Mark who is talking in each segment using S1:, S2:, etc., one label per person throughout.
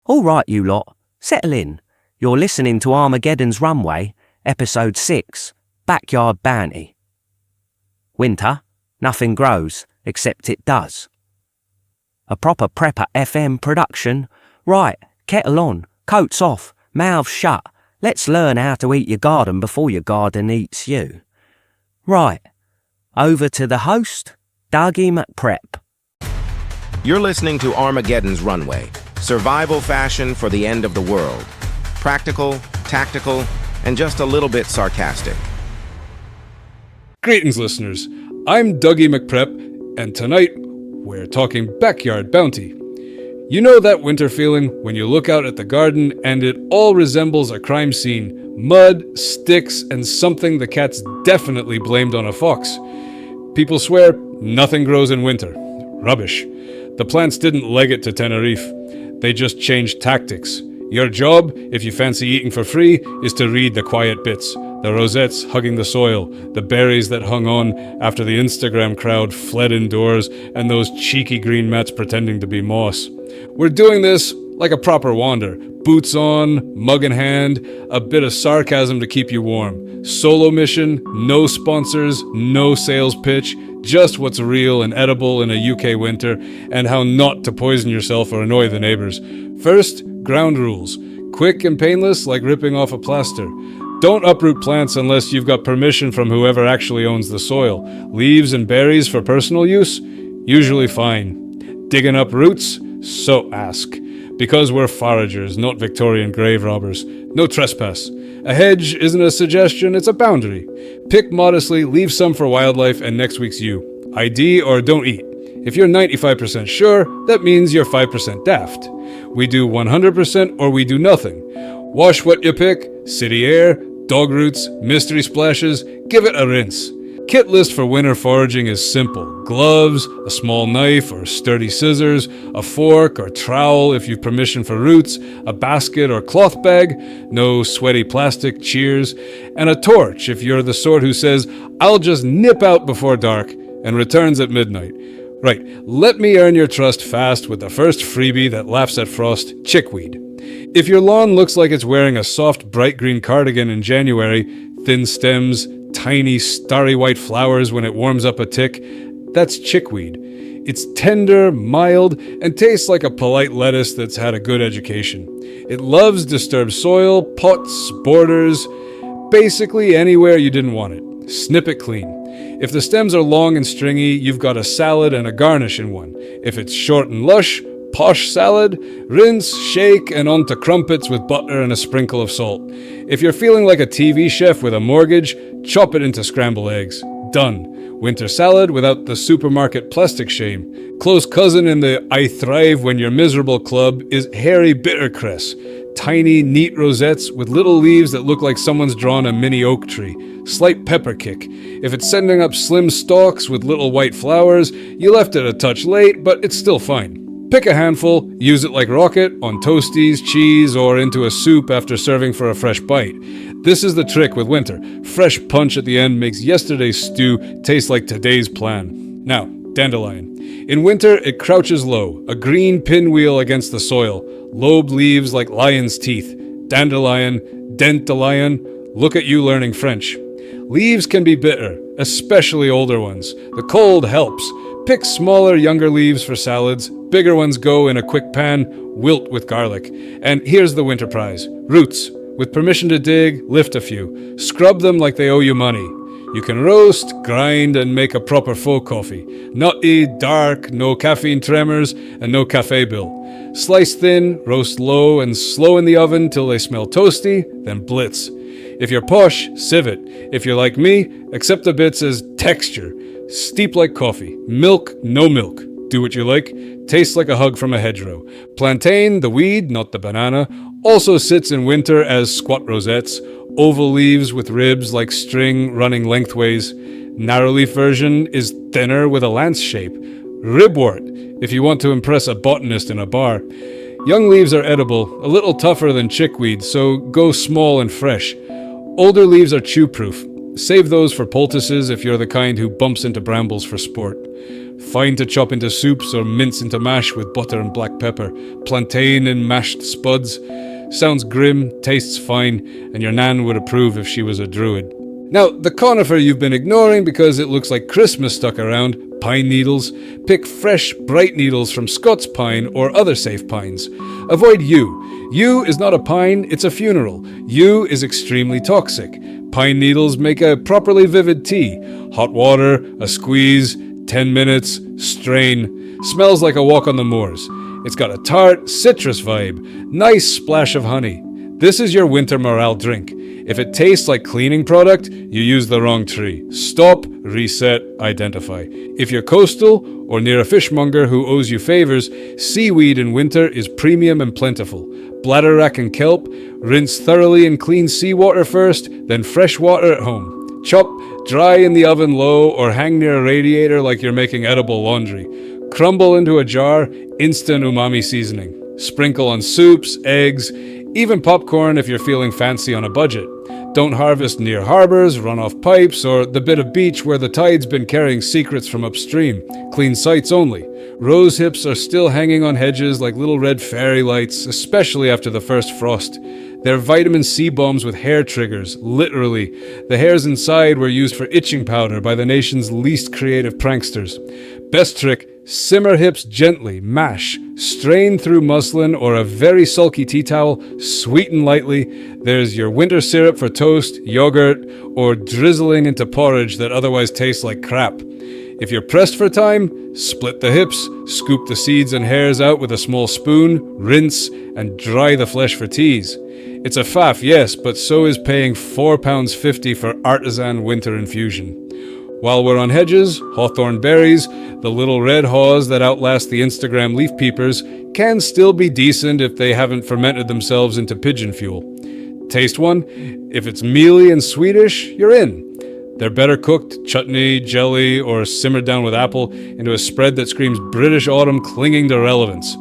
S1: All right, you lot, settle in. You're listening to Armageddon's Runway, Episode 6, Backyard Bounty. Winter, nothing grows, except it does. A proper Prepper FM production. Right, kettle on, coats off, mouths shut. Let's learn how to eat your garden before your garden eats you. Right, over to the host, Dougie McPrep.
S2: You're listening to Armageddon's Runway, survival fashion for the end of the world. Practical, tactical, and just a little bit sarcastic.
S3: Greetings, listeners. I'm Dougie McPrep, and tonight we're talking backyard bounty. You know that winter feeling when you look out at the garden and it all resembles a crime scene. Mud, sticks, and something the cats definitely blamed on a fox. People swear nothing grows in winter. Rubbish. The plants didn't leg it to Tenerife. They just changed tactics. Your job, if you fancy eating for free, is to read the quiet bits. The rosettes hugging the soil, the berries that hung on after the Instagram crowd fled indoors, and those cheeky green mats pretending to be moss. We're doing this like a proper wander. Boots on, mug in hand, a bit of sarcasm to keep you warm. Solo mission, no sponsors, no sales pitch, just what's real and edible in a UK winter, and how not to poison yourself or annoy the neighbours. First, ground rules. Quick and painless like ripping off a plaster. Don't uproot plants unless you've got permission from whoever actually owns the soil. Leaves and berries for personal use? Usually fine. Digging up roots? So ask. Because we're foragers, not Victorian grave robbers. No trespass. A hedge isn't a suggestion, it's a boundary. Pick modestly, leave some for wildlife and next week's you. ID or don't eat. If you're 95% sure, that means you're 5% daft. We do 100% or we do nothing. Wash what you pick, city air, dog roots, mystery splashes, give it a rinse. Kit list for winter foraging is simple. Gloves, a small knife or sturdy scissors, a fork or trowel if you've permission for roots, a basket or cloth bag, no sweaty plastic, cheers, and a torch if you're the sort who says, I'll just nip out before dark, and returns at midnight. Right, let me earn your trust fast with the first freebie that laughs at frost, chickweed. If your lawn looks like it's wearing a soft bright green cardigan in January, thin stems, tiny starry white flowers when it warms up a tick, that's chickweed. It's tender, mild, and tastes like a polite lettuce that's had a good education. It loves disturbed soil, pots, borders, basically anywhere you didn't want it. Snip it clean. If the stems are long and stringy, you've got a salad and a garnish in one. If it's short and lush, posh salad, rinse, shake, and onto crumpets with butter and a sprinkle of salt. If you're feeling like a TV chef with a mortgage, chop it into scrambled eggs. Done. Winter salad without the supermarket plastic shame. Close cousin in the I thrive when you're miserable club is hairy bittercress. Tiny, neat rosettes with little leaves that look like someone's drawn a mini oak tree. Slight pepper kick. If it's sending up slim stalks with little white flowers, you left it a touch late, but it's still fine. Pick a handful, use it like rocket, on toasties, cheese, or into a soup after serving for a fresh bite. This is the trick with winter. Fresh punch at the end makes yesterday's stew taste like today's plan. Now, dandelion. In winter, it crouches low, a green pinwheel against the soil, lobed leaves like lion's teeth. Dandelion, Dentelion, look at you learning French. Leaves can be bitter, especially older ones. The cold helps. Pick smaller, younger leaves for salads. Bigger ones go in a quick pan, wilt with garlic. And here's the winter prize. Roots. With permission to dig, lift a few. Scrub them like they owe you money. You can roast, grind, and make a proper faux coffee. Nutty, dark, no caffeine tremors, and no cafe bill. Slice thin, roast low, and slow in the oven till they smell toasty, then blitz. If you're posh, sieve it. If you're like me, accept the bits as texture. Steep like coffee. Milk, no milk. Do what you like. Tastes like a hug from a hedgerow. Plantain, the weed, not the banana, also sits in winter as squat rosettes. Oval leaves with ribs like string running lengthways. Narrow leaf version is thinner with a lance shape. Ribwort, if you want to impress a botanist in a bar. Young leaves are edible, a little tougher than chickweed, so go small and fresh. Older leaves are chew-proof. Save those for poultices if you're the kind who bumps into brambles for sport. Fine to chop into soups or mince into mash with butter and black pepper. Plantain in mashed spuds. Sounds grim, tastes fine, and your nan would approve if she was a druid. Now, the conifer you've been ignoring because it looks like Christmas stuck around, pine needles. Pick fresh, bright needles from Scots pine or other safe pines. Avoid yew. Yew is not a pine, it's a funeral. Yew is extremely toxic. Pine needles make a properly vivid tea. Hot water, a squeeze, 10 minutes, strain. Smells like a walk on the moors. It's got a tart, citrus vibe. Nice splash of honey. This is your winter morale drink. If it tastes like cleaning product, you use the wrong tree. Stop, reset, identify. If you're coastal or near a fishmonger who owes you favors, seaweed in winter is premium and plentiful. Bladderwrack and kelp, rinse thoroughly in clean seawater first, then fresh water at home. Chop, dry in the oven low, or hang near a radiator like you're making edible laundry. Crumble into a jar, instant umami seasoning. Sprinkle on soups, eggs, even popcorn if you're feeling fancy on a budget. Don't harvest near harbors, run-off pipes, or the bit of beach where the tide's been carrying secrets from upstream. Clean sites only. Rose hips are still hanging on hedges like little red fairy lights, especially after the first frost. They're vitamin C bombs with hair triggers, literally. The hairs inside were used for itching powder by the nation's least creative pranksters. Best trick, simmer hips gently, mash, strain through muslin or a very sulky tea towel, sweeten lightly. There's your winter syrup for toast, yogurt, or drizzling into porridge that otherwise tastes like crap. If you're pressed for time, split the hips, scoop the seeds and hairs out with a small spoon, rinse, and dry the flesh for teas. It's a faff, yes, but so is paying £4.50 for artisan winter infusion. While we're on hedges, hawthorn berries, the little red haws that outlast the Instagram leaf peepers, can still be decent if they haven't fermented themselves into pigeon fuel. Taste one. If it's mealy and sweetish, you're in. They're better cooked, chutney, jelly, or simmered down with apple into a spread that screams British autumn clinging to relevance.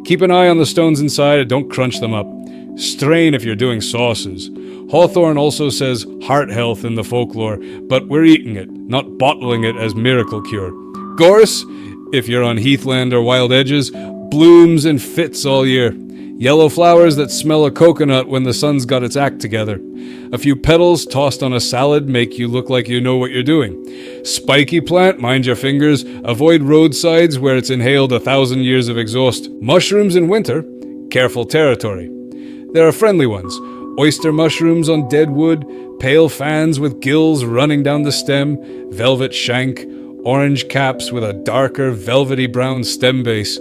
S3: Keep an eye on the stones inside and don't crunch them up. Strain if you're doing sauces. Hawthorne also says heart health in the folklore, but we're eating it, not bottling it as miracle cure. Gorse, if you're on heathland or wild edges, blooms and fits all year. Yellow flowers that smell of coconut when the sun's got its act together. A few petals tossed on a salad make you look like you know what you're doing. Spiky plant, mind your fingers. Avoid roadsides where it's inhaled 1,000 years of exhaust. Mushrooms in winter, careful territory. There are friendly ones. Oyster mushrooms on dead wood, pale fans with gills running down the stem, velvet shank, orange caps with a darker velvety brown stem base.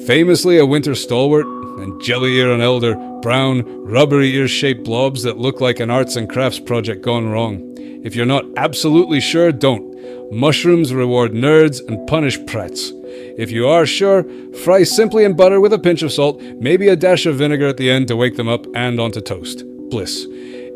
S3: Famously a winter stalwart, and jelly ear and elder, brown, rubbery ear-shaped blobs that look like an arts and crafts project gone wrong. If you're not absolutely sure, don't. Mushrooms reward nerds and punish prats. If you are sure, fry simply in butter with a pinch of salt, maybe a dash of vinegar at the end to wake them up, and onto toast. Bliss.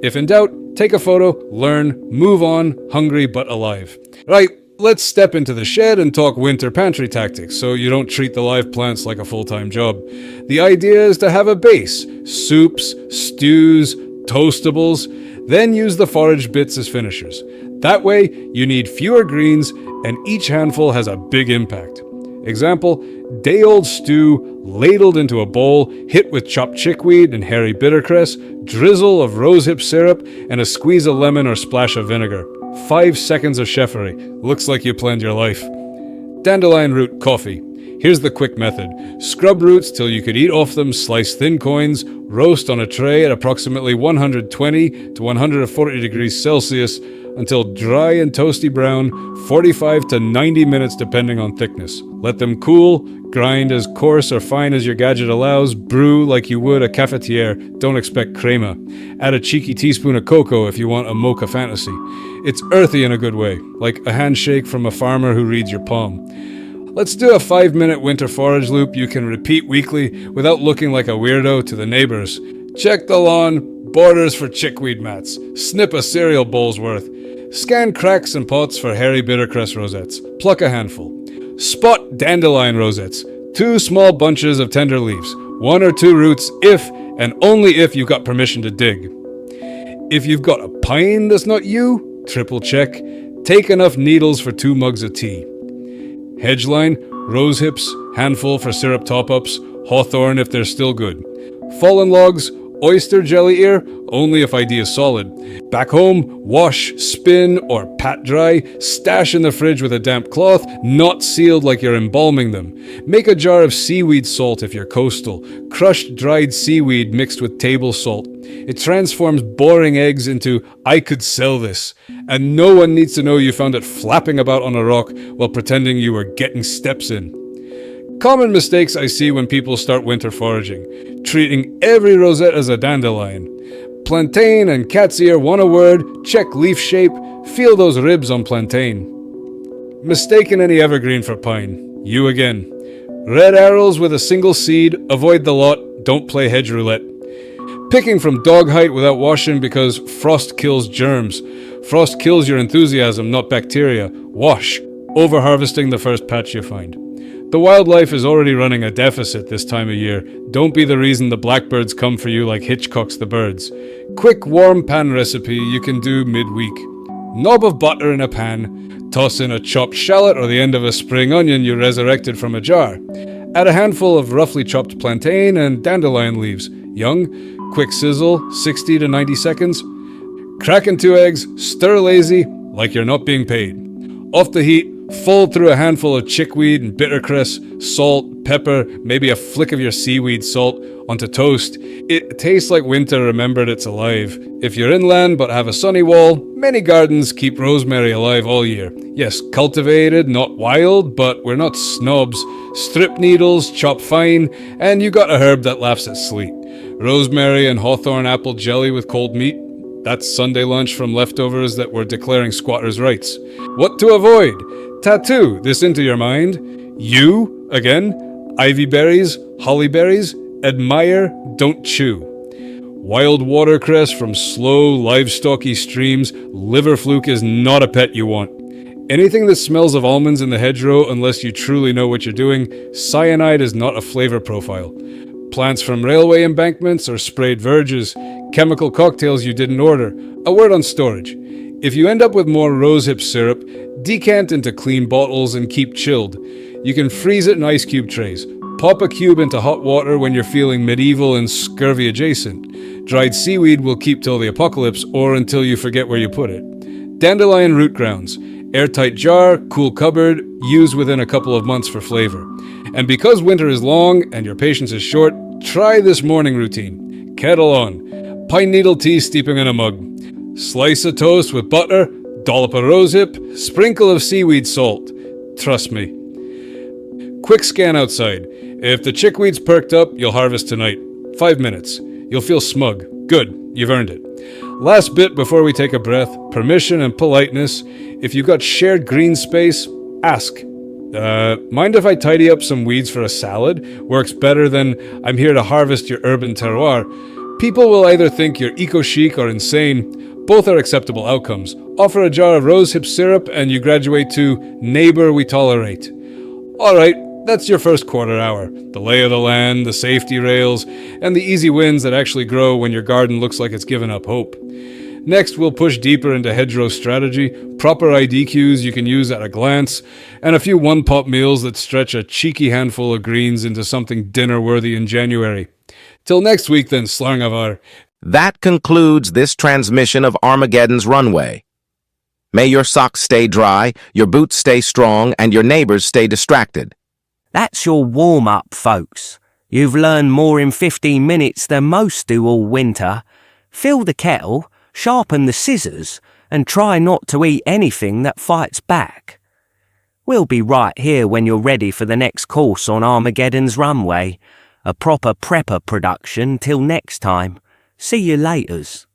S3: If in doubt, take a photo, learn, move on, hungry but alive. Right, let's step into the shed and talk winter pantry tactics so you don't treat the live plants like a full-time job. The idea is to have a base, soups, stews, toastables, then use the forage bits as finishers. That way, you need fewer greens and each handful has a big impact. Example, day-old stew, ladled into a bowl, hit with chopped chickweed and hairy bittercress, drizzle of rosehip syrup, and a squeeze of lemon or splash of vinegar. 5 seconds of chefery. Looks like you planned your life. Dandelion root coffee. Here's the quick method. Scrub roots till you could eat off them, slice thin coins, roast on a tray at approximately 120 to 140 degrees Celsius until dry and toasty brown, 45 to 90 minutes depending on thickness. Let them cool, grind as coarse or fine as your gadget allows, brew like you would a cafetiere, don't expect crema. Add a cheeky teaspoon of cocoa if you want a mocha fantasy. It's earthy in a good way, like a handshake from a farmer who reads your palm. Let's do a 5-minute winter forage loop you can repeat weekly without looking like a weirdo to the neighbors. Check the lawn, borders for chickweed mats, snip a cereal bowl's worth. Scan cracks and pots for hairy bittercress rosettes. Pluck a handful. Spot dandelion rosettes. 2 small bunches of tender leaves. 1 or 2 roots if and only if you've got permission to dig. If you've got a pine that's not you, triple check. Take enough needles for 2 mugs of tea. Hedgeline, rose hips, handful for syrup top-ups, hawthorn if they're still good. Fallen logs, oyster jelly ear, only if ID is solid. Back home, wash, spin, or pat dry, stash in the fridge with a damp cloth, not sealed like you're embalming them. Make a jar of seaweed salt if you're coastal, crushed dried seaweed mixed with table salt. It transforms boring eggs into, I could sell this, and no one needs to know you found it flapping about on a rock while pretending you were getting steps in. Common mistakes I see when people start winter foraging, treating every rosette as a dandelion. Plantain and cat's ear want a word, check leaf shape, feel those ribs on plantain. Mistaking any evergreen for pine, you again. Red arrows with a single seed, avoid the lot, don't play hedge roulette. Picking from dog height without washing because frost kills germs. Frost kills your enthusiasm, not bacteria. Wash, over-harvesting the first patch you find. The wildlife is already running a deficit this time of year. Don't be the reason the blackbirds come for you like Hitchcock's The Birds. Quick warm pan recipe you can do midweek. Knob of butter in a pan. Toss in a chopped shallot or the end of a spring onion you resurrected from a jar. Add a handful of roughly chopped plantain and dandelion leaves. Young, quick sizzle, 60 to 90 seconds. Crack in 2 eggs, stir lazy, like you're not being paid. Off the heat, fold through a handful of chickweed and bittercress, salt, pepper, maybe a flick of your seaweed salt onto toast. It tastes like winter remembered it's alive. If you're inland but have a sunny wall, many gardens keep rosemary alive all year. Yes, cultivated, not wild, but we're not snobs. Strip needles, chop fine, and you got a herb that laughs at sleet. Rosemary and hawthorn apple jelly with cold meat. That's Sunday lunch from leftovers that were declaring squatters' rights. What to avoid? Tattoo this into your mind. You, again, ivy berries, holly berries, admire, don't chew. Wild watercress from slow, livestocky streams, liver fluke is not a pet you want. Anything that smells of almonds in the hedgerow, unless you truly know what you're doing, cyanide is not a flavor profile. Plants from railway embankments or sprayed verges, chemical cocktails you didn't order. A word on storage. If you end up with more rosehip syrup, decant into clean bottles and keep chilled. You can freeze it in ice cube trays. Pop a cube into hot water when you're feeling medieval and scurvy adjacent. Dried seaweed will keep till the apocalypse or until you forget where you put it. Dandelion root grounds. Airtight jar, cool cupboard, use within a couple of months for flavor. And because winter is long and your patience is short, try this morning routine. Kettle on. Pine needle tea steeping in a mug. Slice of toast with butter, dollop of rosehip, sprinkle of seaweed salt. Trust me. Quick scan outside. If the chickweed's perked up, you'll harvest tonight. 5 minutes. You'll feel smug. Good. You've earned it. Last bit before we take a breath, permission and politeness. If you've got shared green space, ask. Mind if I tidy up some weeds for a salad? Works better than I'm here to harvest your urban terroir. People will either think you're eco-chic or insane. Both are acceptable outcomes. Offer a jar of rosehip syrup and you graduate to neighbor we tolerate. Alright, that's your first quarter hour. The lay of the land, the safety rails, and the easy wins that actually grow when your garden looks like it's given up hope. Next, we'll push deeper into hedgerow strategy, proper ID cues you can use at a glance, and a few one-pot meals that stretch a cheeky handful of greens into something dinner-worthy in January. Till next week then, Slangavar.
S2: That concludes this transmission of Armageddon's Runway. May your socks stay dry, your boots stay strong, and your neighbors stay distracted.
S1: That's your warm-up, folks. You've learned more in 15 minutes than most do all winter. Fill the kettle, sharpen the scissors, and try not to eat anything that fights back. We'll be right here when you're ready for the next course on Armageddon's Runway, a proper prepper production. Till next time, see you laters.